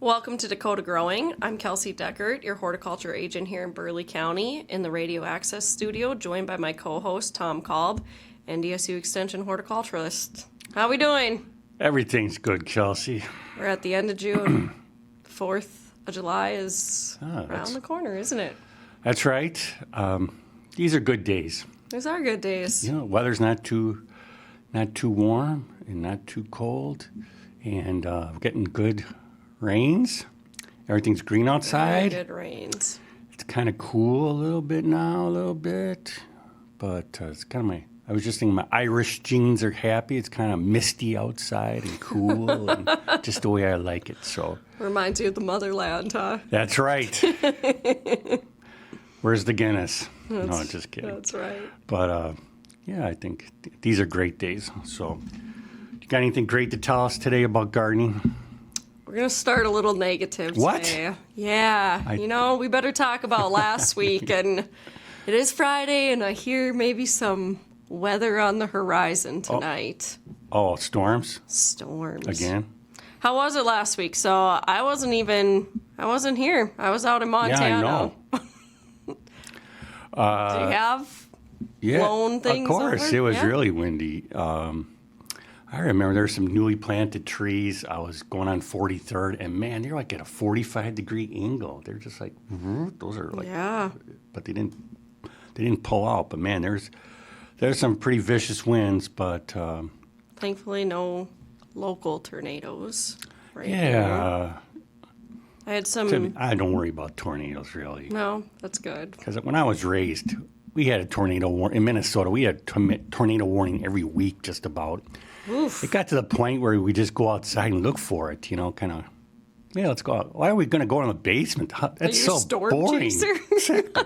Welcome to Dakota Growing. I'm Kelsey Deckert, your horticulture agent here in Burleigh County in the Radio Access Studio, joined by my co-host Tom Kalb, NDSU Extension horticulturalist. How we doing? Everything's good, Kelsey. We're at the end of June. 4th of July is around the corner, isn't it? That's right. These are good days. These are good days. You know, weather's not too warm and not too cold, and we're getting good rains. Everything's green outside. Very good rains. It's kind of cool a little bit now, but it's kind of I was just thinking my Irish jeans are happy. It's kind of misty outside and cool, and just the way I like it. So Reminds you of the motherland, huh? that's right. Where's the Guinness? No, just kidding. That's right. But yeah, I think these are great days. So, you got anything great to tell us today about gardening? We're going to start a little negative What? today. Yeah. We better talk about last week. And it is Friday, and I hear maybe some weather on the horizon tonight. Oh, storms Storms. again? How was it last week? So I wasn't here. I was out in Montana. Yeah, I know. Do you have blown things of course. over? It was Yeah. really windy. I remember there were some newly planted trees. I was going on 43rd, and man, they're like at a 45-degree angle. They're just like, those are like, Yeah. but they didn't pull out. But man, there's some pretty vicious winds. But Thankfully, no local tornadoes. Right here. yeah, I had some. I don't worry about tornadoes really. No, that's good. Because when I was raised, we had a tornado warning in Minnesota. We had tornado warning every week, just about. Oof. It got to the point where we just go outside and look for it. Kind of. Yeah, let's go out. Why are we going to go in the basement? That's Are you a so storm boring. chaser? Exactly.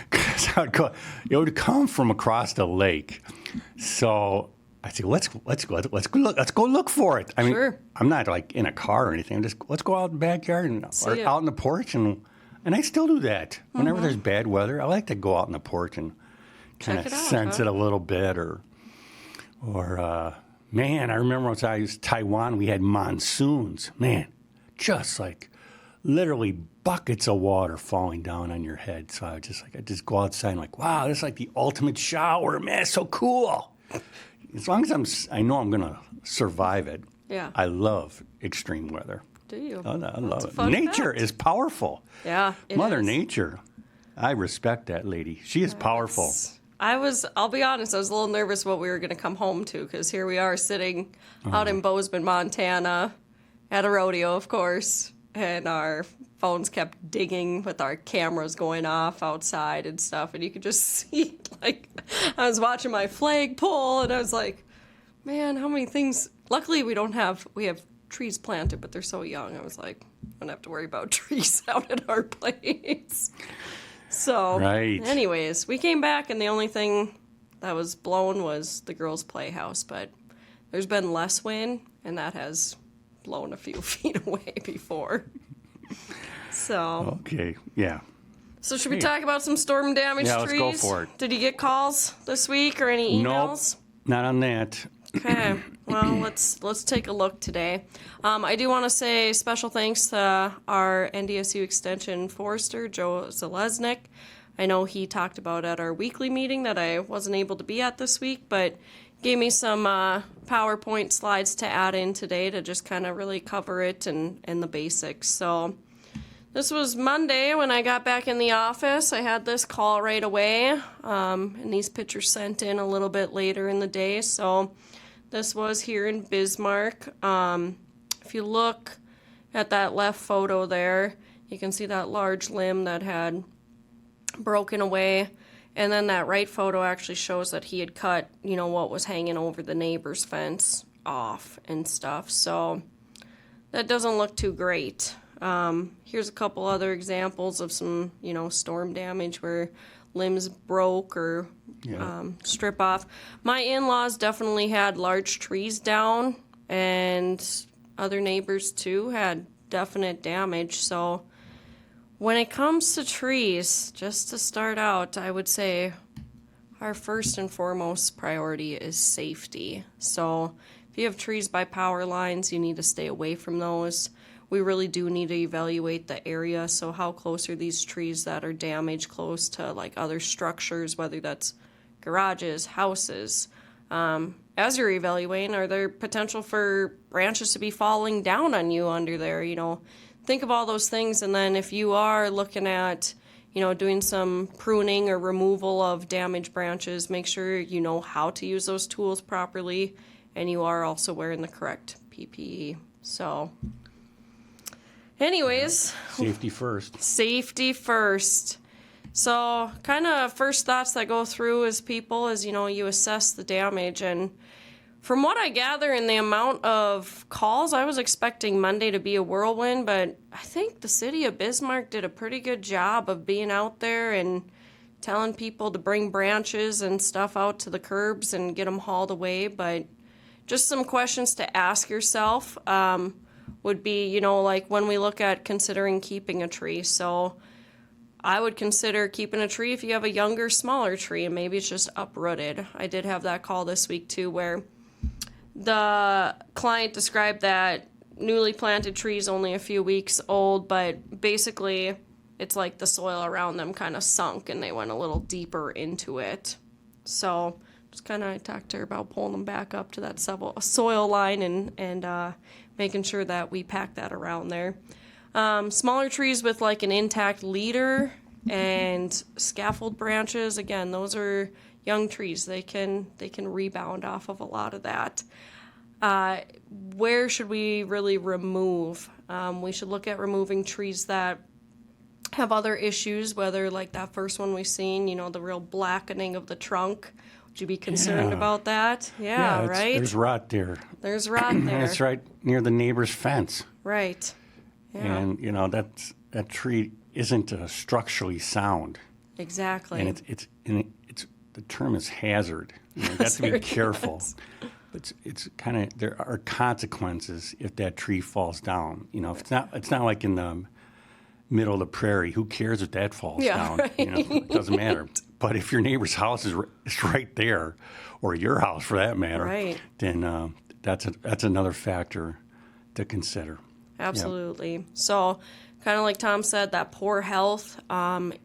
'Cause it would come from across the lake. So I said, let's go look for it. I mean, Sure. I'm not like in a car or anything. Let's go out in the backyard or it. out in the porch and I still do that whenever there's bad weather. I like to go out in the porch and kind of Check it out, sense huh? it a little bit or man, I remember when I was in Taiwan, we had monsoons. Man, just like literally buckets of water falling down on your head. So I just go outside and like, wow, this is like the ultimate shower. Man, it's so cool. As long as I know I'm going to survive it. Yeah. I love extreme weather. Do you? I love That's a it. fun Nature fact. is powerful. Yeah. it Mother is. Nature. I respect that lady. She is powerful. I'll be honest, I was a little nervous what we were going to come home to, because here we are sitting out in Bozeman, Montana, at a rodeo, of course, and our phones kept dinging with our cameras going off outside and stuff, and you could just see, like, I was watching my flagpole, and I was like, man, how many things, luckily we have trees planted, but they're so young, I was like, I don't have to worry about trees out at our place. So, Right. anyways, we came back, and the only thing that was blown was the girls' playhouse, but there's been less wind, and that has blown a few feet away before. So, Okay, yeah. so should we talk about some storm damaged Yeah, let's trees? go for it. Did you get calls this week or any emails? Nope, not on that. Okay, well, let's take a look today. I do want to say special thanks to our NDSU Extension Forester, Joe Zalesnik. I know he talked about at our weekly meeting that I wasn't able to be at this week, but gave me some PowerPoint slides to add in today to just kind of really cover it and the basics. So this was Monday when I got back in the office. I had this call right away, and these pictures sent in a little bit later in the day. So this was here in Bismarck. If you look at that left photo there, you can see that large limb that had broken away. And then that right photo actually shows that he had cut, what was hanging over the neighbor's fence off and stuff. So that doesn't look too great. Here's a couple other examples of some, storm damage where limbs broke or strip off. My in-laws definitely had large trees down, and other neighbors too had definite damage. So when it comes to trees, just to start out, I would say our first and foremost priority is safety. So if you have trees by power lines, you need to stay away from those. we really do need to evaluate the area. So how close are these trees that are damaged close to like other structures, whether that's garages, houses. As you're evaluating, are there potential for branches to be falling down on you under there? Think of all those things, and then if you are looking at, doing some pruning or removal of damaged branches, make sure you know how to use those tools properly, and you are also wearing the correct PPE. So, anyways. Safety first. Safety first. So, kind of first thoughts that go through as people is, you assess the damage. And from what I gather in the amount of calls, I was expecting Monday to be a whirlwind, but I think the city of Bismarck did a pretty good job of being out there and telling people to bring branches and stuff out to the curbs and get them hauled away. But just some questions to ask yourself would be, like when we look at considering keeping a tree. So I would consider keeping a tree if you have a younger, smaller tree, and maybe it's just uprooted. I did have that call this week, too, where the client described that newly planted trees only a few weeks old, but basically it's like the soil around them kind of sunk, and they went a little deeper into it. So just kind of talked to her about pulling them back up to that soil line and making sure that we pack that around there. Smaller trees with like an intact leader and scaffold branches, again, those are young trees. They can rebound off of a lot of that. Where should we really remove? We should look at removing trees that have other issues, whether like that first one we've seen, the real blackening of the trunk. Would you be concerned about that? Yeah, right? There's rot there. There's rot there. It's right near the neighbor's fence. Right. Yeah. And that tree isn't structurally sound. Exactly. And it's the term is hazard. You have to be careful. But it's kind of, there are consequences if that tree falls down. If it's not like in the middle of the prairie. Who cares if that falls down? Right. It doesn't matter. But if your neighbor's house is right there, or your house for that matter, right, then that's another factor to consider. Absolutely. Yep. So kind of like Tom said, that poor health,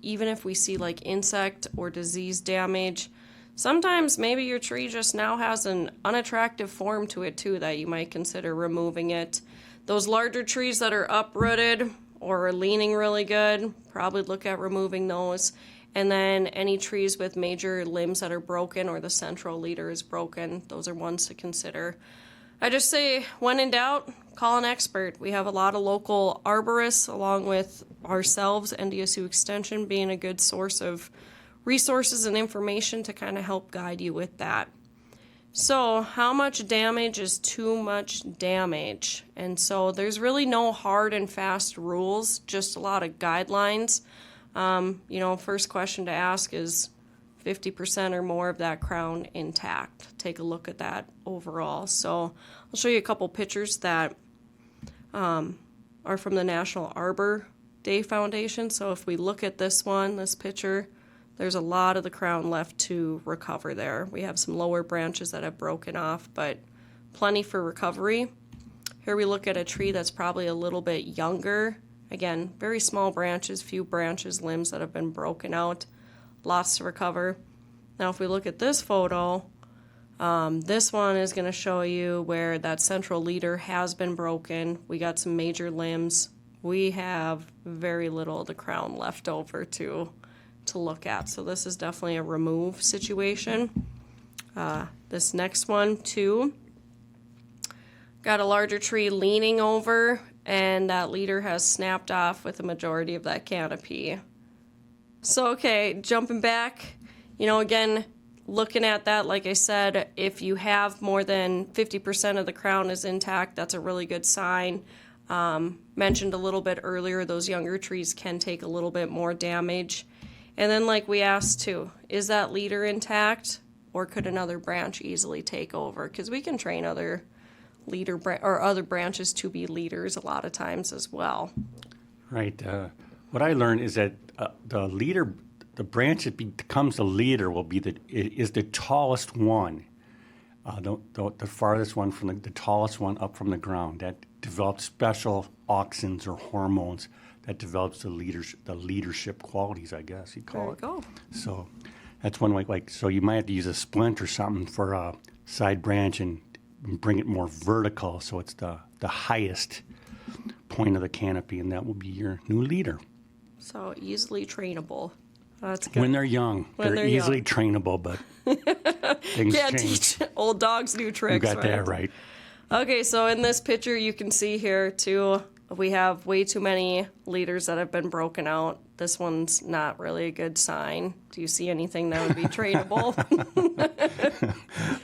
even if we see like insect or disease damage, sometimes maybe your tree just now has an unattractive form to it too that you might consider removing it. Those larger trees that are uprooted or are leaning really good, probably look at removing those. And then any trees with major limbs that are broken or the central leader is broken, those are ones to consider. I just say, when in doubt, call an expert. We have a lot of local arborists, along with ourselves, NDSU Extension being a good source of resources and information to kind of help guide you with that. So, how much damage is too much damage? And so there's really no hard and fast rules, just a lot of guidelines. First question to ask is 50% or more of that crown intact. Take a look at that overall. So I'll show you a couple pictures that are from the National Arbor Day Foundation. So if we look at this picture, there's a lot of the crown left to recover there. We have some lower branches that have broken off, but plenty for recovery. Here we look at a tree that's probably a little bit younger. Again, very small branches, few branches, limbs that have been broken out. Lots to recover. Now, if we look at this photo, this one is going to show you where that central leader has been broken. We got some major limbs. We have very little of the crown left over to look at. So this is definitely a remove situation. This next one, too, got a larger tree leaning over, and that leader has snapped off with a majority of that canopy. So, okay, jumping back, again, looking at that, like I said, if you have more than 50% of the crown is intact, that's a really good sign. Mentioned a little bit earlier, those younger trees can take a little bit more damage. And then, like we asked too, is that leader intact, or could another branch easily take over? Because we can train other other branches to be leaders a lot of times as well. Right. What I learned is that the branch that becomes the leader is the tallest one, the farthest one from the tallest one up from the ground. That develops special auxins or hormones that develops the leadership qualities, I guess you call it. There you go. So that's one way. Like, so you might have to use a splint or something for a side branch and bring it more vertical, so it's the highest point of the canopy, and that will be your new leader. So easily trainable. That's good. When they're young, they're easily trainable, but things Can't change. teach old dogs new tricks. You got that right. Okay, so in this picture you can see here too, we have way too many leaders that have been broken out. This one's not really a good sign. Do you see anything that would be trainable?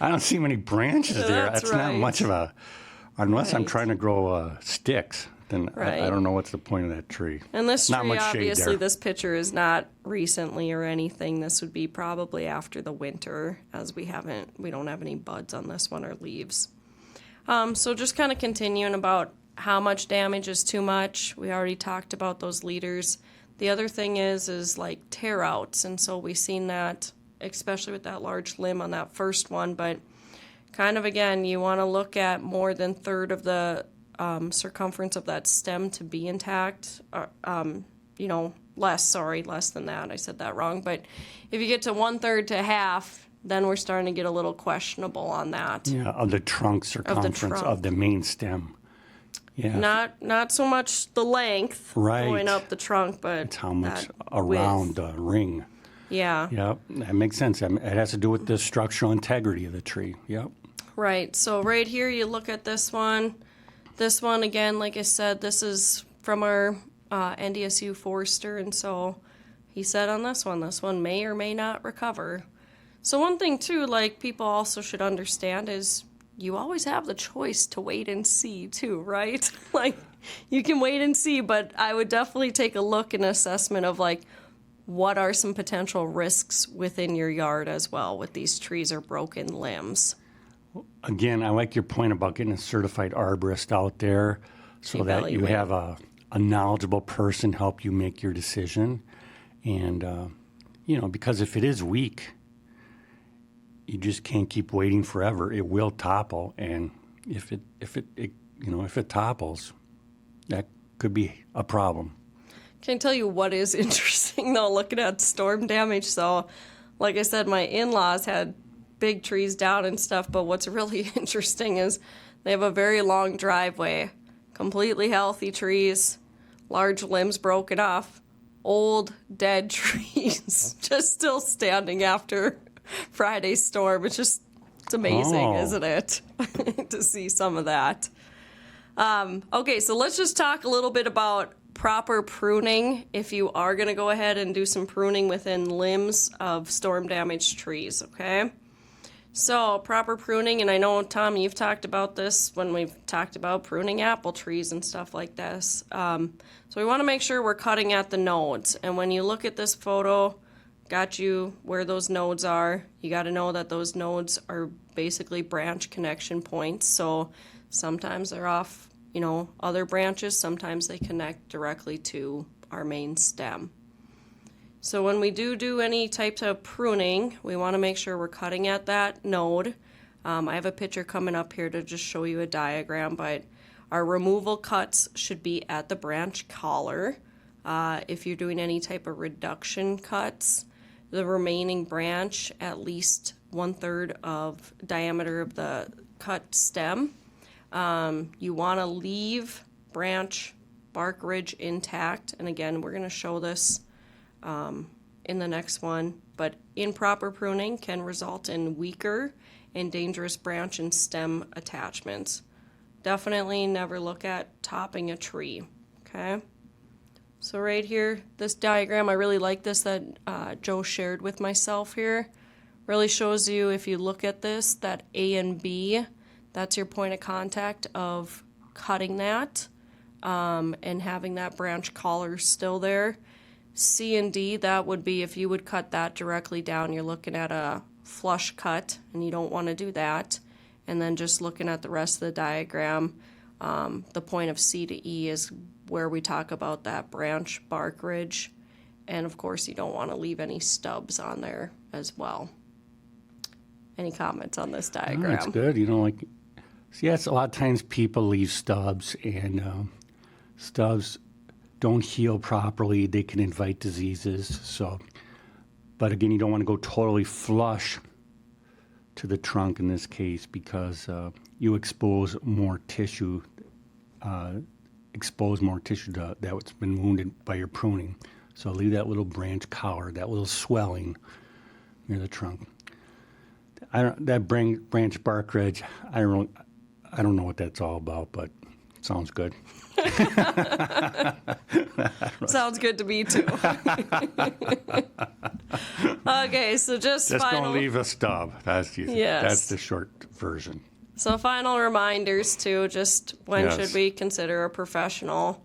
I don't see many branches there. That's right. not much of a, unless I'm Right. trying to grow sticks, then Right. I don't know what's the point of that tree. And this Not tree, much shade obviously, there. this picture is not recently or anything. This would be probably after the winter, as we don't have any buds on this one or leaves. So just kind of continuing about how much damage is too much. We already talked about those leaders. The other thing is like tear outs, and so we've seen that, especially with that large limb on that first one. But kind of again, you want to look at more than third of the circumference of that stem to be intact. Less than that. I said that wrong. But if you get to 1/3 to half, then we're starting to get a little questionable on that. Yeah, of the trunk circumference of trunk. the main stem. Yeah. Not so much the length Right. going up the trunk, but It's how much that around width. the ring. Yeah. Yep, that makes sense. It has to do with the structural integrity of the tree. Yep. Right. So right here, you look at this one. This one, again, like I said, this is from our NDSU forester, and so he said on this one may or may not recover. So one thing, too, like people also should understand is you always have the choice to wait and see, too, right? Like, you can wait and see, but I would definitely take a look and assessment of, like, what are some potential risks within your yard as well with these trees or broken limbs. Again, I like your point about getting a certified arborist out there so that you Evaluate. have a knowledgeable person help you make your decision. And, because if it is weak, you just can't keep waiting forever. It will topple. And if it topples, that could be a problem. Can I tell you what is interesting, though, looking at storm damage? So, like I said, my in-laws had big trees down and stuff, but what's really interesting is they have a very long driveway, completely healthy trees, large limbs broken off, old, dead trees, just still standing after Friday's storm. It's amazing, isn't it, to see some of that. Okay, so let's just talk a little bit about proper pruning if you are going to go ahead and do some pruning within limbs of storm damaged trees, okay? So proper pruning, and I know, Tom, you've talked about this when we've talked about pruning apple trees and stuff like this. So we want to make sure we're cutting at the nodes. And when you look at this photo, got you where those nodes are. You got to know that those nodes are basically branch connection points. So sometimes they're off, other branches. Sometimes they connect directly to our main stem. So when we do any types of pruning, we want to make sure we're cutting at that node. I have a picture coming up here to just show you a diagram, but our removal cuts should be at the branch collar. If you're doing any type of reduction cuts, the remaining branch at least 1/3 of diameter of the cut stem. You want to leave branch bark ridge intact, and again, we're going to show this in the next one, but improper pruning can result in weaker and dangerous branch and stem attachments. Definitely never look at topping a tree, okay? So right here, this diagram, I really like this that Joe shared with myself here. Really shows you, if you look at this, that A and B, that's your point of contact of cutting that and having that branch collar still there. C and D, that would be if you would cut that directly down, you're looking at a flush cut, and you don't want to do that. And then just looking at the rest of the diagram, the point of C to E is where we talk about that branch bark ridge. And of course, you don't want to leave any stubs on there as well. Any comments on this diagram? That's good. See, that's a lot of times people leave stubs, and stubs don't heal properly. They can invite diseases. So, but again, you don't want to go totally flush to the trunk in this case because you expose more tissue that's been wounded by your pruning. So leave that little branch collar, that little swelling near the trunk. That branch bark ridge, I don't know what that's all about, but it sounds good. Sounds good to me too. Okay, so just final. Don't leave a stub. That's the short version. So final reminders too. Just when Yes. should we consider a professional?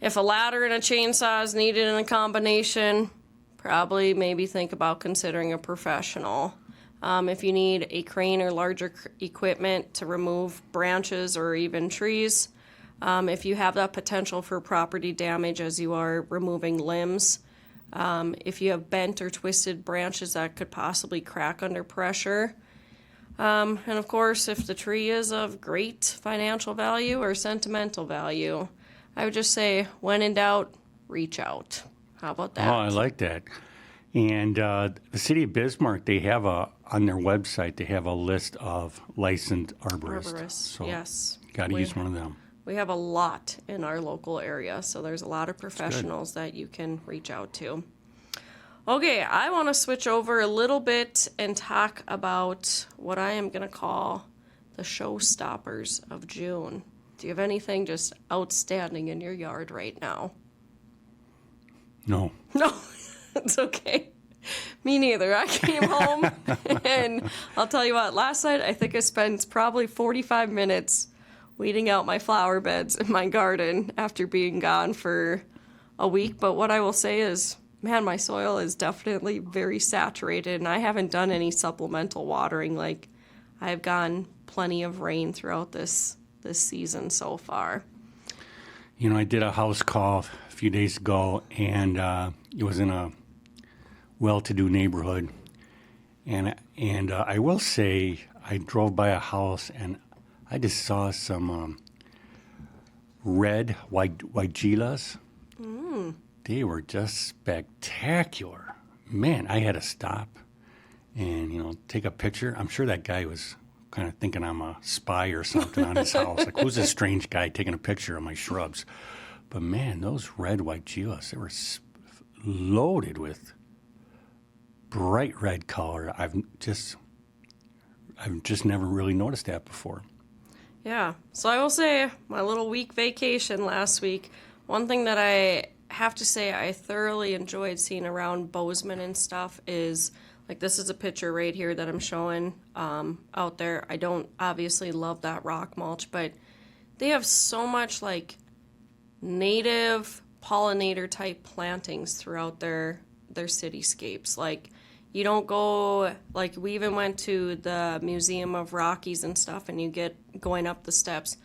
If a ladder and a chainsaw is needed in a combination, probably maybe think about considering a professional. If you need a crane or larger equipment to remove branches or even trees, if you have that potential for property damage as you are removing limbs, if you have bent or twisted branches that could possibly crack under pressure, and of course, if the tree is of great financial value or sentimental value, I would just say, when in doubt, reach out. How about that? Oh, I like that. And the city of Bismarck, they have on their website, they have a list of licensed arborists. So yes. got to use one of them. We have a lot in our local area, so there's a lot of professionals that you can reach out to. Okay, I want to switch over a little bit and talk about what I am going to call the showstoppers of June. Do you have anything just outstanding in your yard right now? No. No, it's okay. Me neither. I came home and I'll tell you what, last night I think I spent probably 45 minutes weeding out my flower beds in my garden after being gone for a week. But what I will say is, man, my soil is definitely very saturated and I haven't done any supplemental watering. Like, I've gotten plenty of rain throughout this season so far. You know, I did a house call a few days ago, and it was in a well-to-do neighborhood. And I will say, I drove by a house, and I just saw some red Weigelas. They were just spectacular. Man, I had to stop and, take a picture. I'm sure that guy was kind of thinking I'm a spy or something on his house. Like, who's this strange guy taking a picture of my shrubs? But man, those red Weigelas, they were loaded with bright red color. I've just never really noticed that before. Yeah. So I will say, my little week vacation last week, one thing that I have to say I thoroughly enjoyed seeing around Bozeman and stuff is, like, this is a picture right here that I'm showing out there. I don't obviously love that rock mulch, but they have so much, like, native pollinator type plantings throughout their cityscapes. Like, you don't go, like, we even went to the Museum of Rockies and stuff, and you get going up the steps.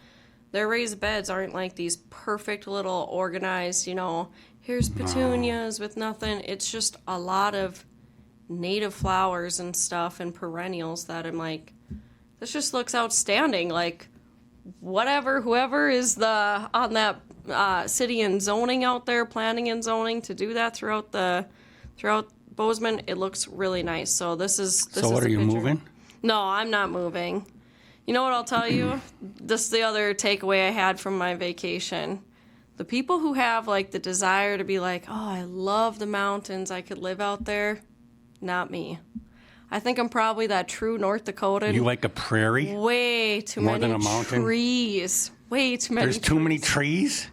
Their raised beds aren't like these perfect little organized, here's petunias with nothing. It's just a lot of native flowers and stuff and perennials that I'm like, this just looks outstanding. Like, whoever is on that city and zoning out there, planning and zoning to do that throughout Bozeman, it looks really nice. So this is So what, are you moving? No, I'm not moving. You know what I'll tell you? This is the other takeaway I had from my vacation. The people who have, like, the desire to be like, oh, I love the mountains, I could live out there, not me. I think I'm probably that true North Dakotan. You like a prairie? Way too More many than a mountain? trees. Way too many There's too many trees?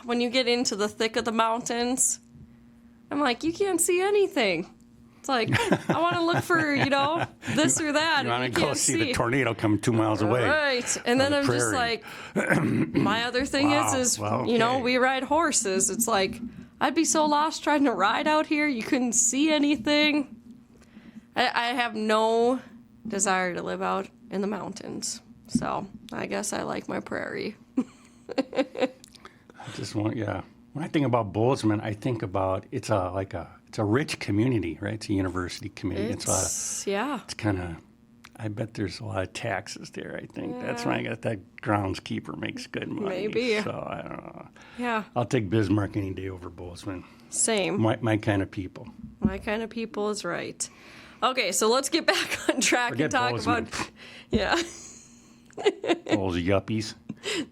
When you get into the thick of the mountains, I'm like, you can't see anything. It's like, I want to look for, this or that. You want to and go can't see the tornado coming 2 miles away. Right. And then I'm just prairie. like, my other thing Wow. is, Well, okay. we ride horses. It's like, I'd be so lost trying to ride out here. You couldn't see anything. I have no desire to live out in the mountains. So I guess I like my prairie. When I think about Bozeman, I think about it's a rich community, right? It's a university community. It's kind of, I bet there's a lot of taxes there, I think. That's why I got that groundskeeper makes good money. Maybe. So, I don't know. Yeah. I'll take Bismarck any day over Bozeman. Same. My kind of people. My kind of people is right. Okay, so let's get back on track Forget and talk Bozeman. about. Yeah. Those yuppies.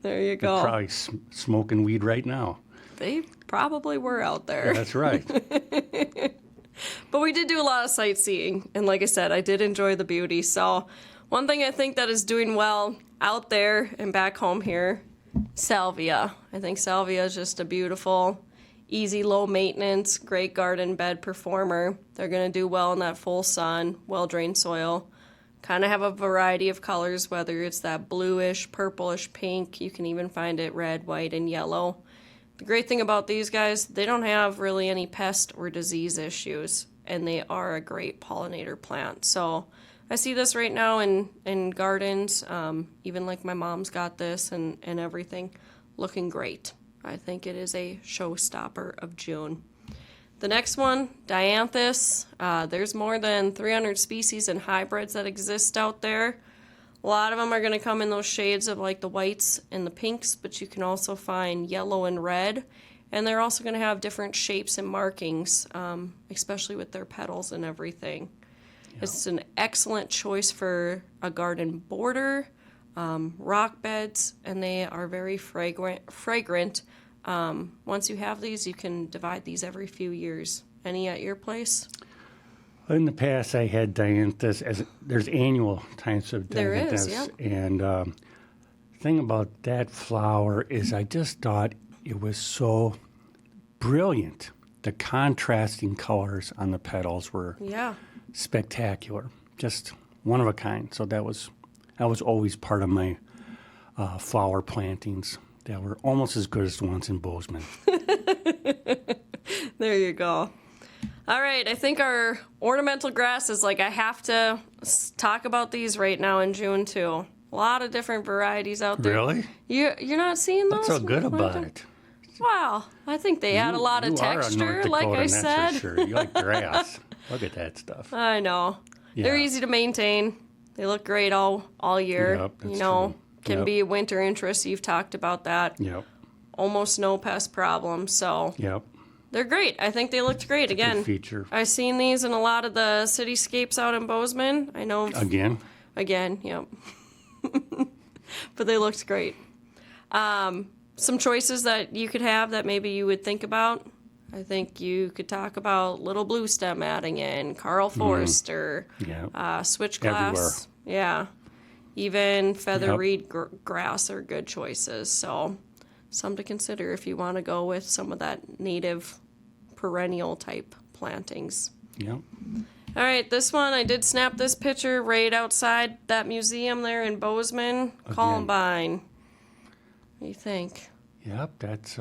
There you They're go. probably smoking weed right now. They probably were out there. That's right. But we did do a lot of sightseeing. And like I said, I did enjoy the beauty. So one thing I think that is doing well out there and back home here, salvia. I think salvia is just a beautiful, easy, low maintenance, great garden bed performer. They're going to do well in that full sun, well-drained soil. Kind of have a variety of colors, whether it's that bluish, purplish, pink. You can even find it red, white, and yellow. The great thing about these guys, they don't have really any pest or disease issues, and they are a great pollinator plant. So I see this right now in gardens, even like my mom's got this and everything, looking great. I think it is a showstopper of June. The next one, dianthus. There's more than 300 species and hybrids that exist out there. A lot of them are going to come in those shades of like the whites and the pinks, but you can also find yellow and red. And they're also going to have different shapes and markings, especially with their petals and everything. Yeah. It's an excellent choice for a garden border, rock beds, and they are very fragrant. Once you have these, you can divide these every few years. Any at your place? In the past, I had dianthus. There's annual types of dianthus. There is, yeah. And the thing about that flower is I just thought it was so brilliant. The contrasting colors on the petals were spectacular. Just one of a kind. So that was always part of my flower plantings that were almost as good as the ones in Bozeman. There you go. All right, I think our ornamental grasses, like I have to talk about these right now in June too. A lot of different varieties out there. Really? You're not seeing those? What's so good about it? Wow, I think they add a lot of texture, like I said. For sure. You like grass. Look at that stuff. I know. Yeah. They're easy to maintain. They look great all year. Yep, that's true. Can Yep. be a winter interest. You've talked about that. Yep. Almost no pest problems. So Yep. they're great. I think they looked great. Again, Good feature. I've seen these in a lot of the cityscapes out in Bozeman. I know. Again, Yep. But they looked great. Some choices that you could have that maybe you would think about. I think you could talk about little blue stem adding in, Carl Forster, switch glass. Yeah. Even feather reed grass are good choices. So some to consider if you want to go with some of that native perennial type plantings. Yep. All right, this one, I did snap this picture right outside that museum there in Bozeman, Columbine. What do you think? Yep, that's,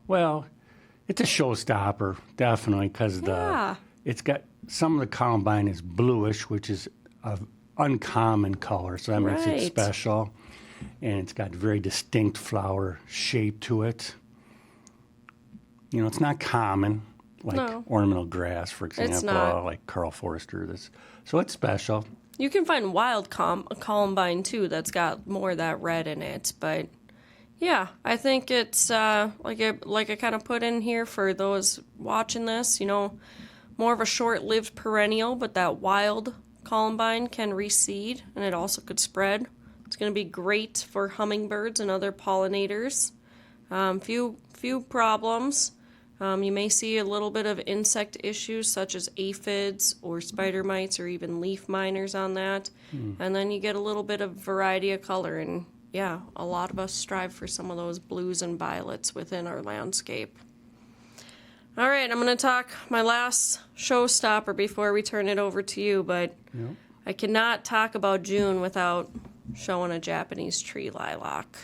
well, it's a showstopper, definitely, because it's got, some of the Columbine is bluish, which is an uncommon color, so that makes it special. And it's got very distinct flower shape to it. You know, it's not common, like ornamental grass, for example, like Carl Forster. So it's special. You can find wild Columbine, too, that's got more of that red in it. But, yeah, I think it's, like I kind of put in here for those watching this, you know, more of a short-lived perennial, but that wild Columbine can reseed, and it also could spread. It's going to be great for hummingbirds and other pollinators. Few problems. You may see a little bit of insect issues such as aphids or spider mites or even leaf miners on that. And then you get a little bit of variety of color. And yeah, a lot of us strive for some of those blues and violets within our landscape. All right, I'm going to talk my last showstopper before we turn it over to you, but I cannot talk about June without showing a Japanese tree lilac.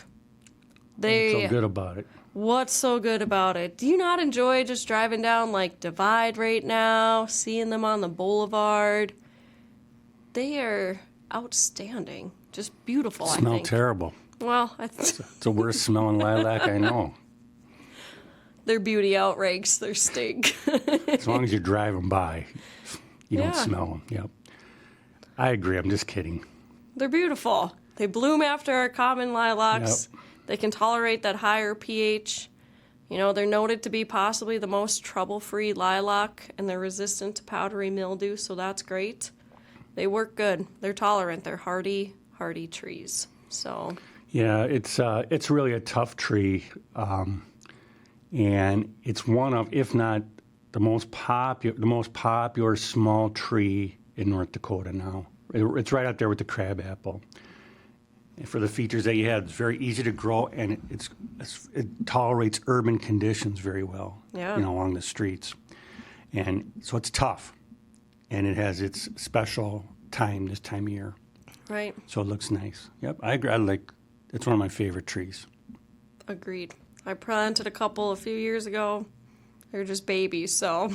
What's so good about it? What's so good about it? Do you not enjoy just driving down like Divide right now, seeing them on the boulevard? They are outstanding, just beautiful. Smell I think. Terrible. Well, it's the worst smelling lilac I know. Their beauty outranks their stink. As long as you're driving by, you don't smell them. Yep. I agree. I'm just kidding. They're beautiful. They bloom after our common lilacs. Yep. They can tolerate that higher pH. You know, they're noted to be possibly the most trouble-free lilac, and they're resistant to powdery mildew, so that's great. They work good. They're tolerant. They're hardy trees. So Yeah, it's really a tough tree, and it's one of, if not the most popular small tree in North Dakota now. It's right up there with the crabapple. And for the features that you have, it's very easy to grow, and it tolerates urban conditions very well. Yeah. You know, along the streets, and so it's tough, and it has its special time this time of year. right. So it looks nice. Yep, I agree. It's one of my favorite trees. Agreed. I planted a couple a few years ago. They're just babies, so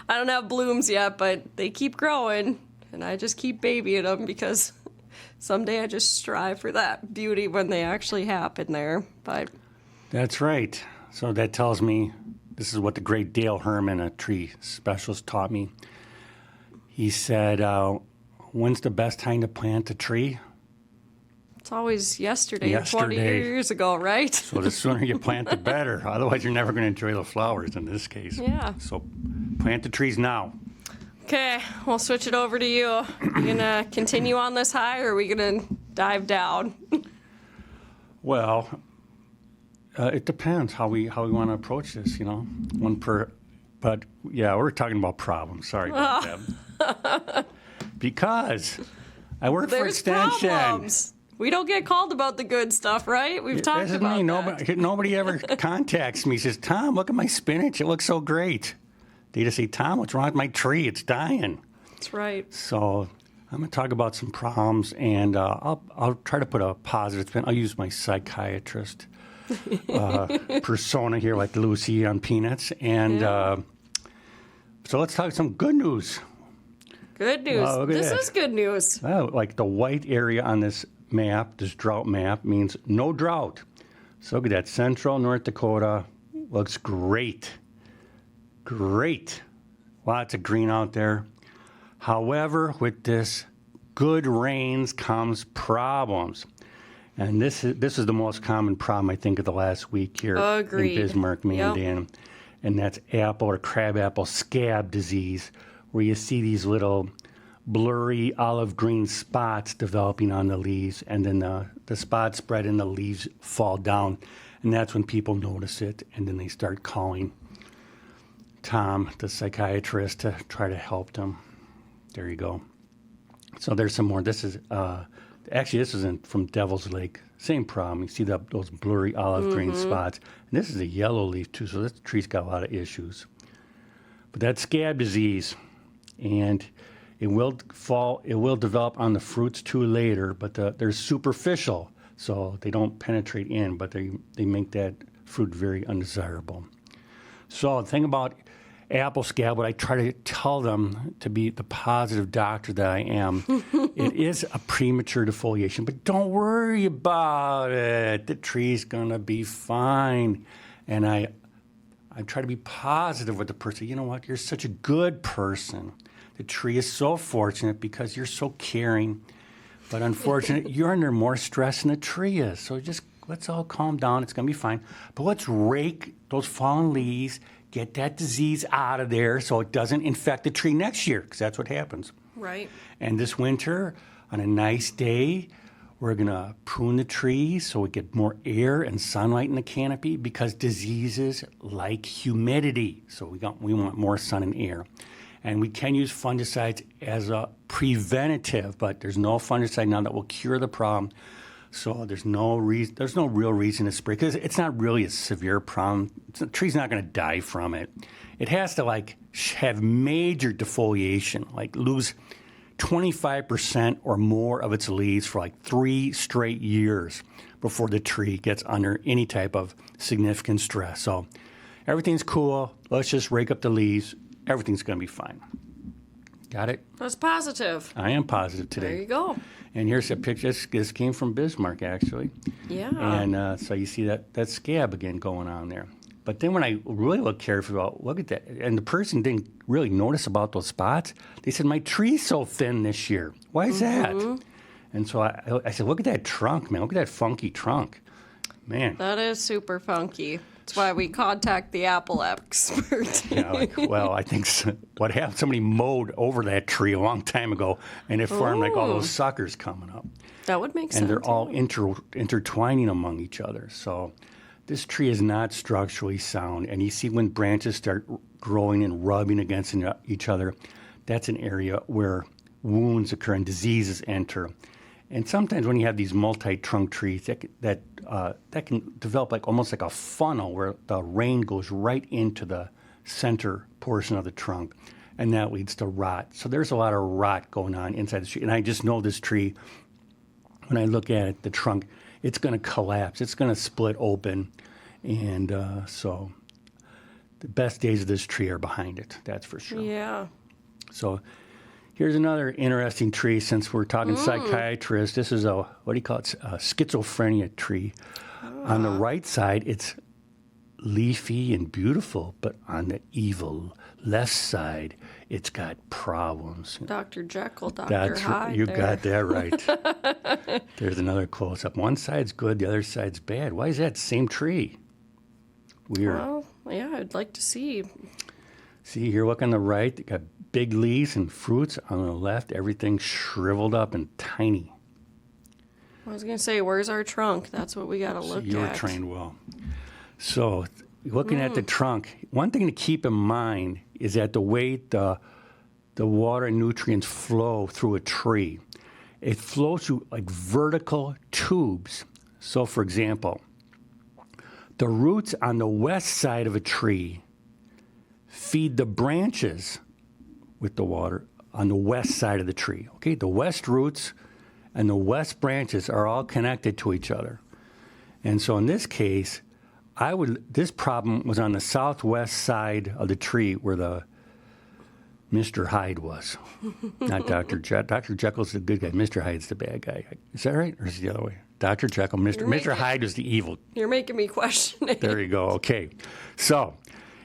I don't have blooms yet, but they keep growing, and I just keep babying them because someday I just strive for that beauty when they actually happen there. But That's right. So that tells me this is what the great Dale Herman, a tree specialist, taught me. He said, when's the best time to plant a tree? it's always yesterday. 20 Yesterday. years ago, right? So the sooner you plant, the better. Otherwise, you're never going to enjoy the flowers in this case. Yeah. So plant the trees now. Okay, we'll switch it over to you. Are you going to continue on this high, or are we going to dive down? Well, it depends how we want to approach this, you know. But yeah, we're talking about problems. Sorry about that. Because I work for There's Extension. problems. We don't get called about the good stuff, right? We've talked This is about me. that. Nobody ever contacts me. Says, Tom, look at my spinach. It looks so great. They just say, Tom, what's wrong with my tree? It's dying. That's right. So I'm going to talk about some problems, and I'll try to put a positive spin. I'll use my psychiatrist persona here, like Lucy on Peanuts. And so let's talk some good news. Good news. Oh, look at This that. is good news. Oh, like the white area on this map, this drought map, means no drought. So look at that. Central North Dakota looks great. Great. Lots of green out there. However, with this good rains comes problems. And this is the most common problem, I think, of the last week here Agreed. in Bismarck, Mandan. And that's apple or crabapple scab disease, where you see these little blurry olive green spots developing on the leaves, and then the spots spread and the leaves fall down. And that's when people notice it, and then they start calling Tom, the psychiatrist, to try to help them. There you go. So there's some more. This is from Devil's Lake. Same problem. You see those blurry olive green spots. And this is a yellow leaf too, so this tree's got a lot of issues. But that's scab disease, and it will develop on the fruits too later, but they're superficial, so they don't penetrate in, but they make that fruit very undesirable. So the thing about apple scab, what I try to tell them, to be the positive doctor that I am, it is a premature defoliation, but don't worry about it. The tree's going to be fine. And I try to be positive with the person. You know what? You're such a good person. The tree is so fortunate because you're so caring. But unfortunately, you're under more stress than the tree is. So just let's all calm down. It's going to be fine. But let's rake those fallen leaves, get that disease out of there so it doesn't infect the tree next year, because that's what happens. Right. And this winter, on a nice day, we're going to prune the trees so we get more air and sunlight in the canopy, because diseases like humidity. So we want more sun and air. And we can use fungicides as a preventative, but there's no fungicide now that will cure the problem. So there's no real reason to spray, because it's not really a severe problem. The tree's not going to die from it. It has to have major defoliation, like lose 25% or more of its leaves for 3 straight years before the tree gets under any type of significant stress. So everything's cool. Let's just rake up the leaves. Everything's going to be fine. Got it? That's positive. I am positive today. There you go. And here's a picture. This came from Bismarck, actually. Yeah. And so you see that scab again going on there. But then when I really look carefully, look at that, and the person didn't really notice about those spots. They said, my tree's so thin this year. Why is that? And so I said, look at that trunk, man. Look at that funky trunk. Man. That is super funky. That's why we contact the apple expert. Yeah, I think what happened, somebody mowed over that tree a long time ago, and it formed like all those suckers coming up. That would make sense. And they're all intertwining among each other. So this tree is not structurally sound. And you see when branches start growing and rubbing against each other, that's an area where wounds occur and diseases enter. And sometimes when you have these multi-trunk trees, that can develop almost like a funnel where the rain goes right into the center portion of the trunk, and that leads to rot. So there's a lot of rot going on inside the tree. And I just know this tree, when I look at it, the trunk, it's going to collapse. It's going to split open. And so the best days of this tree are behind it, that's for sure. Yeah. So here's another interesting tree, since we're talking psychiatrists. This is a schizophrenia tree. On the right side, it's leafy and beautiful, but on the evil left side, it's got problems. Dr. Jekyll, Dr. Hyde. You got that right. There's another close-up. One side's good, the other side's bad. Why is that same tree? Weird. Well, yeah, I'd like to see. See, here, look on the right. They got big leaves and fruits. On the left, everything's shriveled up and tiny. I was going to say, where's our trunk? That's what we got to look at. You were trained well. So, looking at the trunk, one thing to keep in mind is that the way the water and nutrients flow through a tree, it flows through like vertical tubes. So, for example, the roots on the west side of a tree feed the branches with the water on the west side of the tree. Okay, the west roots and the west branches are all connected to each other. And so in this case, this problem was on the southwest side of the tree where the Mr. Hyde was. Not Dr. Jekyll. Dr. Jekyll's the good guy. Mr. Hyde's the bad guy. Is that right? Or is it the other way? Dr. Jekyll, Mr. Hyde was the evil. You're making me question it. There you go. Okay. So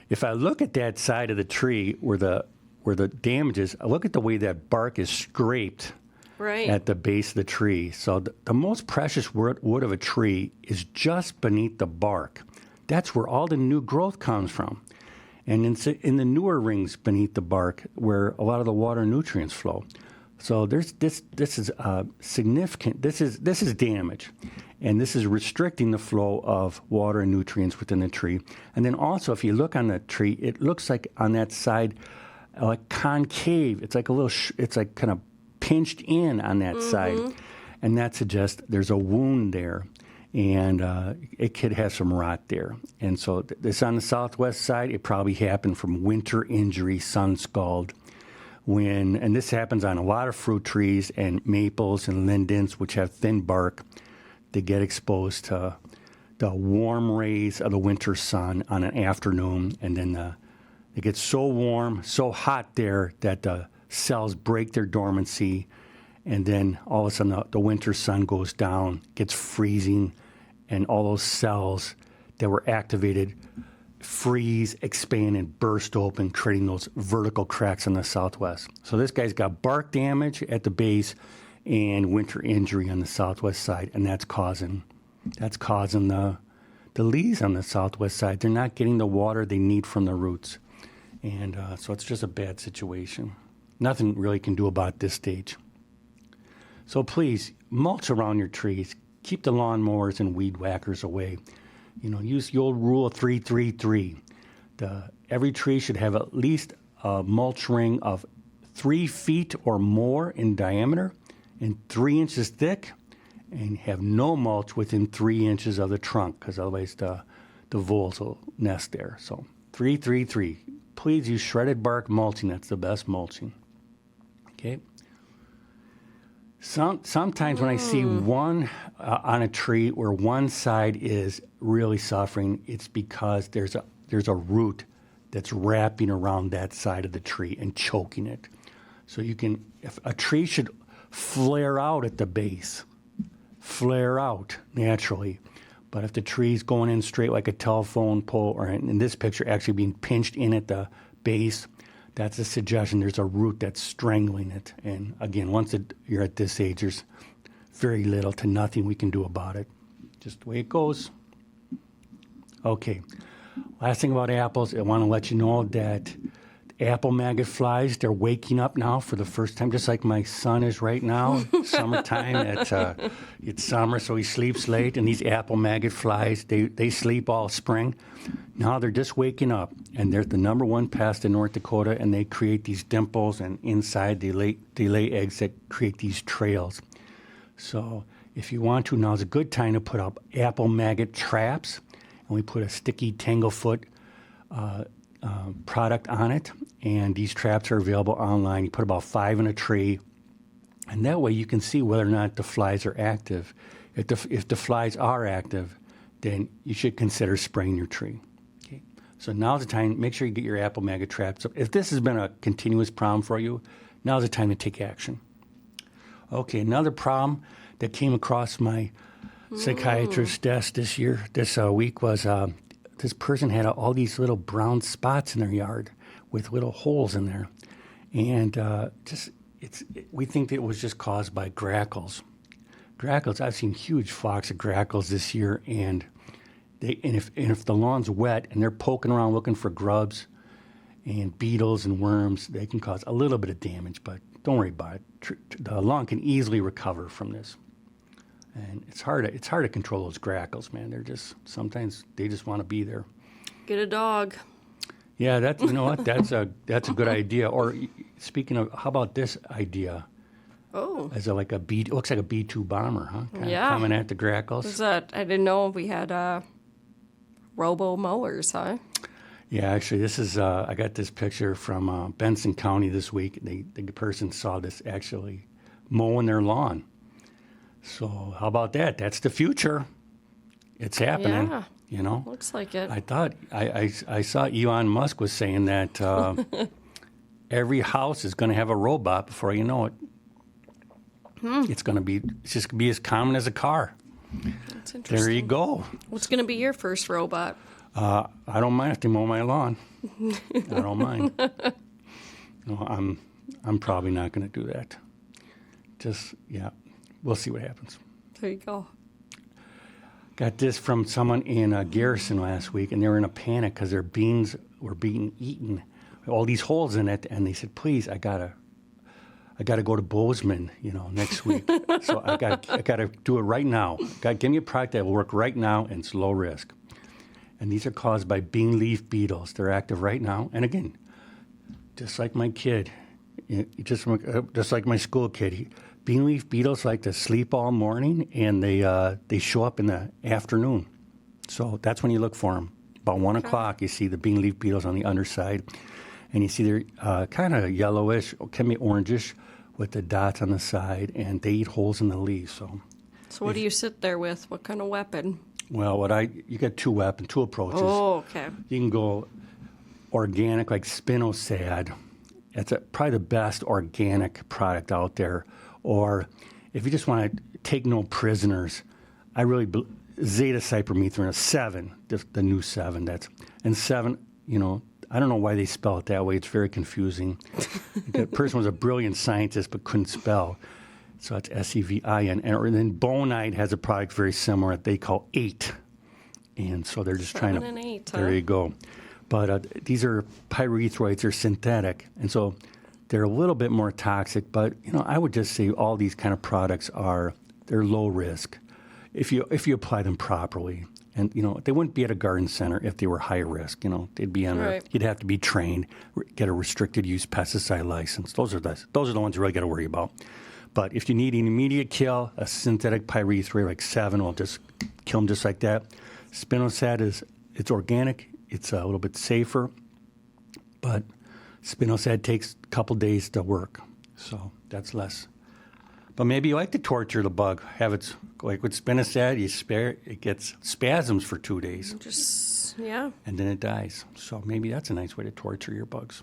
if I look at that side of the tree where the damage is, I look at the way that bark is scraped at the base of the tree. So the most precious wood of a tree is just beneath the bark. That's where all the new growth comes from. And in the newer rings beneath the bark where a lot of the water and nutrients flow. So this is significant. This is damage. And this is restricting the flow of water and nutrients within the tree. And then also, if you look on the tree, it looks like on that side, like concave. It's like it's like kind of pinched in on that side. And that suggests there's a wound there. And it could have some rot there. And so this on the southwest side, it probably happened from winter injury, sun scald. And this happens on a lot of fruit trees and maples and lindens, which have thin bark. They get exposed to the warm rays of the winter sun on an afternoon, and then it gets so warm, so hot there that the cells break their dormancy, and then all of a sudden the winter sun goes down, gets freezing, and all those cells that were activated freeze, expand, and burst open, creating those vertical cracks in the southwest. So this guy's got bark damage at the base and winter injury on the southwest side, and that's causing the leaves on the southwest side. They're not getting the water they need from the roots, and so it's just a bad situation. Nothing really can do about this stage. So please, mulch around your trees. Keep the lawnmowers and weed whackers away. Use the old rule of 3-3-3. Every tree should have at least a mulch ring of 3 feet or more in diameter and 3 inches thick, and have no mulch within 3 inches of the trunk, because otherwise the voles will nest there. So 3-3-3. Please use shredded bark mulching. That's the best mulching. Okay. Sometimes when I see one on a tree where one side is really suffering, it's because there's a root that's wrapping around that side of the tree and choking it. So if a tree should flare out at the base, flare out naturally, But if the tree's going in straight like a telephone pole, or in this picture actually being pinched in at the base, that's a suggestion there's a root that's strangling it. And again, once you're at this age, there's very little to nothing we can do about it. Just the way it goes. Okay. Last thing about apples, I want to let you know that apple maggot flies, they're waking up now for the first time, just like my son is right now. Summertime, it's summer, so he sleeps late, and these apple maggot flies, they sleep all spring. Now they're just waking up, and they're the number one pest in North Dakota, and they create these dimples, and inside they lay eggs that create these trails. So if you want to, now's a good time to put up apple maggot traps, and we put a sticky tanglefoot product on it, and these traps are available online. You put about 5 in a tree, and that way you can see whether or not the flies are active. If the flies are active, then you should consider spraying your tree. Okay. So now's the time. Make sure you get your apple maggot traps up. If this has been a continuous problem for you, now's the time to take action. Okay, another problem that came across my psychiatrist's desk this week was this person had all these little brown spots in their yard with little holes in there. And we think that it was just caused by grackles. Grackles, I've seen huge flocks of grackles this year, and if the lawn's wet and they're poking around looking for grubs and beetles and worms, they can cause a little bit of damage, but don't worry about it. The lawn can easily recover from this. And it's hard to control those grackles, man. Sometimes they just want to be there. Get a dog. Yeah, you know what? That's a good idea. Or speaking of, how about this idea? Oh. As like it looks like a B-2 bomber, huh? Yeah. Coming at the grackles. What's that? I didn't know we had robo mowers, huh? Yeah, actually, this is I got this picture from Benson County this week. The person saw this actually mowing their lawn. So how about that? That's the future. It's happening. Yeah. You know? Looks like it. I thought I saw Elon Musk was saying that every house is going to have a robot before you know it. It's just going to be as common as a car. That's interesting. There you go. What's going to be your first robot? I don't mind if they mow my lawn. I don't mind. No, I'm probably not going to do that. We'll see what happens. There you go. Got this from someone in Garrison last week, and they were in a panic because their beans were being eaten, all these holes in it, and they said, "Please, I gotta go to Bozeman, next week. So I gotta do it right now. Give me a product that will work right now, and it's low risk." And these are caused by bean leaf beetles. They're active right now, and again, just like my kid, just like my school kid. Bean leaf beetles like to sleep all morning, and they show up in the afternoon. So that's when you look for them. About 1 o'clock, you see the bean leaf beetles on the underside, and you see they're kind of yellowish, can be orangish, with the dots on the side, and they eat holes in the leaves. So what do you sit there with? What kind of weapon? Well, you got two approaches. Oh, okay. You can go organic, like spinosad. That's probably the best organic product out there. Or if you just want to take no prisoners, Zeta cypermethrin is 7, the new 7. And 7, I don't know why they spell it that way. It's very confusing. That person was a brilliant scientist but couldn't spell. So it's SEVIN. And then Bonide has a product very similar that they call 8. And so they're just 7 and 8, There you go. But these are pyrethroids. They're synthetic. And so they're a little bit more toxic. But, I would just say all these kind of products they're low risk if you apply them properly. And, they wouldn't be at a garden center if they were high risk. They'd be you'd have to be trained, get a restricted use pesticide license. Those are the ones you really got to worry about. But if you need an immediate kill, a synthetic pyrethroid like 7 will just kill them just like that. Spinosad it's organic. It's a little bit safer. But spinosad takes a couple days to work. So that's less. But maybe you like to torture the bug. Have it like with spinosad, it gets spasms for 2 days. And then it dies. So maybe that's a nice way to torture your bugs.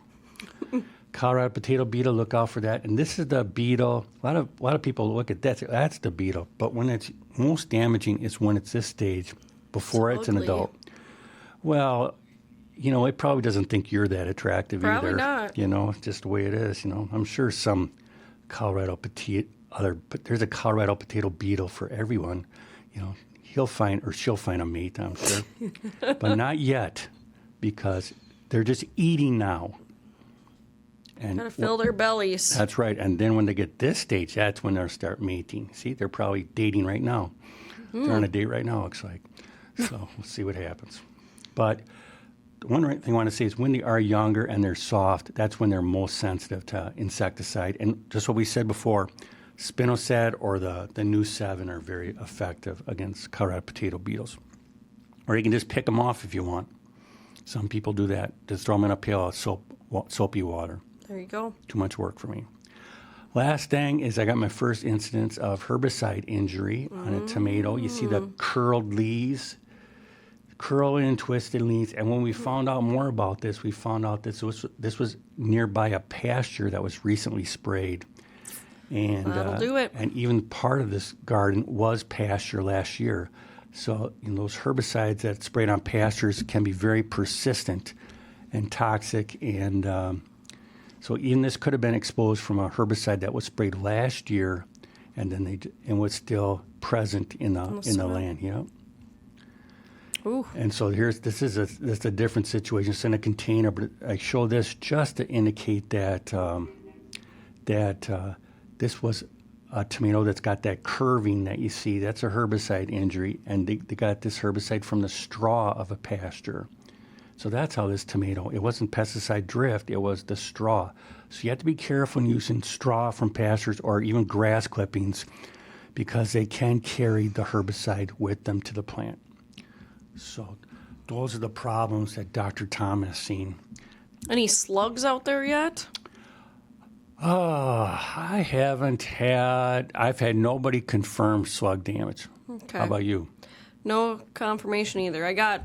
Colorado potato beetle, look out for that. And this is the beetle. A lot of people look at that. That's the beetle. But when it's most damaging is when it's this stage. before It's it's an ugly. adult. Well, it probably doesn't think you're that attractive Probably either. not. It's just the way it is. I'm sure some there's a Colorado potato beetle for everyone. He'll find or she'll find a mate, I'm sure, but not yet, because they're just eating now. And Gotta fill their bellies. that's right. And then when they get this stage, that's when they'll start mating. See, they're probably dating right now. They're on a date right now, looks like. So we'll see what happens. But the one thing I want to say is when they are younger and they're soft, that's when they're most sensitive to insecticide. And just what we said before, spinosad or the new 7 are very effective against Colorado potato beetles. Or you can just pick them off if you want. Some people do that. Just throw them in a pail of soapy water. There you go. Too much work for me. Last thing is I got my first incidence of herbicide injury on a tomato. You see the curled leaves, curled and twisted leaves. And when we found out more about this, we found out this was nearby a pasture that was recently sprayed. And That'll do it. And even part of this garden was pasture last year. So those herbicides that sprayed on pastures can be very persistent and toxic. And so even this could have been exposed from a herbicide that was sprayed last year, and then was still present in the land. Ooh. And so this is a different situation. It's in a container, but I show this just to indicate that this was a tomato that's got that curving that you see. That's a herbicide injury, and they got this herbicide from the straw of a pasture. So that's how this tomato, it wasn't pesticide drift, it was the straw. So you have to be careful in using straw from pastures or even grass clippings, because they can carry the herbicide with them to the plant. So those are the problems that Dr. Tom has seen. Any slugs out there yet? I've had nobody confirm slug damage. Okay. How about you? No confirmation either. I got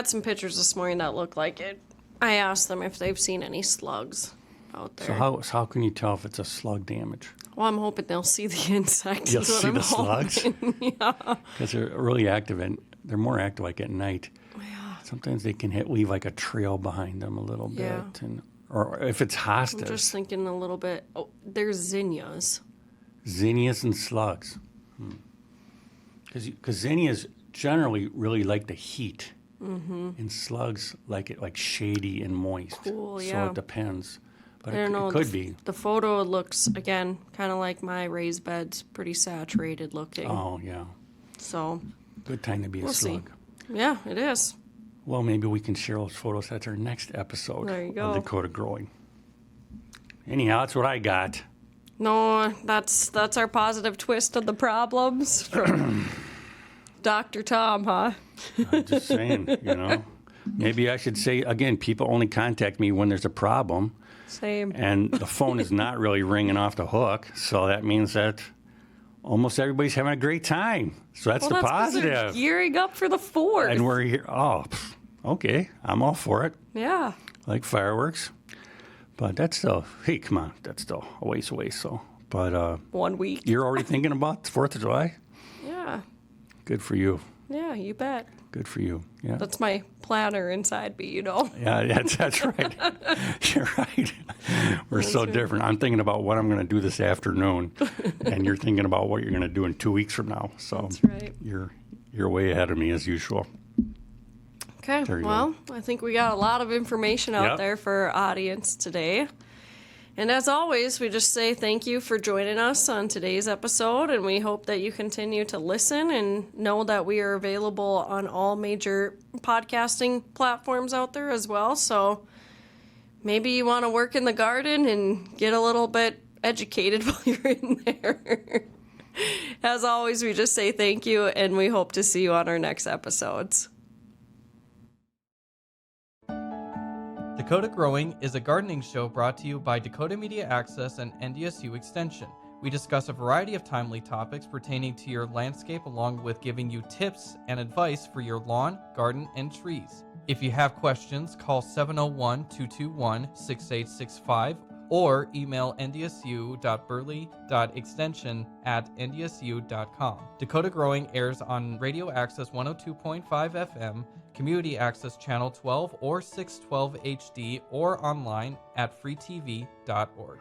some pictures this morning that look like it. I asked them if they've seen any slugs out there. So how can you tell if it's a slug damage? Well, I'm hoping they'll see the insect. You'll is what see I'm the slugs? hoping. Yeah. Because they're really active, and they're more active like at night. Yeah. Sometimes they can leave like a trail behind them a little Yeah. bit, or if it's hostas. I'm just thinking a little bit. Oh, there's zinnias. Zinnias and slugs. Because zinnias generally really like the heat, and slugs like it like shady and moist. Cool, So yeah. it depends. But I don't know. it could be. The photo looks, again, kind of like my raised beds, pretty saturated looking. Oh, yeah. So, Good time to be a we'll see. slug. Yeah, it is. Well, maybe we can share those photos. That's our next episode There you go. of Dakota Growing. Anyhow, that's what I got. No, that's our positive twist of the problems from Dr. Tom, huh? I'm just saying, Maybe I should say, again, people only contact me when there's a problem. Same. And the phone is not really ringing off the hook. So that means that almost everybody's having a great time. So that's the 'cause they're positive. gearing up for the 4th. And we're here. Okay. I'm all for it. Yeah. Like fireworks. But that's still, hey, come on. That's still a ways away. So, but 1 week. you're already thinking about the 4th of July? Yeah. Good for you. Yeah, you bet. Good for you. Yeah. That's my planner inside me, Yeah, that's right. You're right. We're so different. I'm thinking about what I'm going to do this afternoon, and you're thinking about what you're going to do in 2 weeks from now. So That's right. You're way ahead of me as usual. Okay, There you well, I think we got a lot of information out Yep. there for our audience today. And as always, we just say thank you for joining us on today's episode, and we hope that you continue to listen and know that we are available on all major podcasting platforms out there as well. So maybe you want to work in the garden and get a little bit educated while you're in there. As always, we just say thank you, and we hope to see you on our next episodes. Dakota Growing is a gardening show brought to you by Dakota Media Access and NDSU Extension. We discuss a variety of timely topics pertaining to your landscape, along with giving you tips and advice for your lawn, garden, and trees. If you have questions, call 701-221-6865 or email ndsu.burley.extension@ndsu.com. Dakota Growing airs on Radio Access 102.5 FM, Community Access Channel 12 or 612 HD, or online at freetv.org.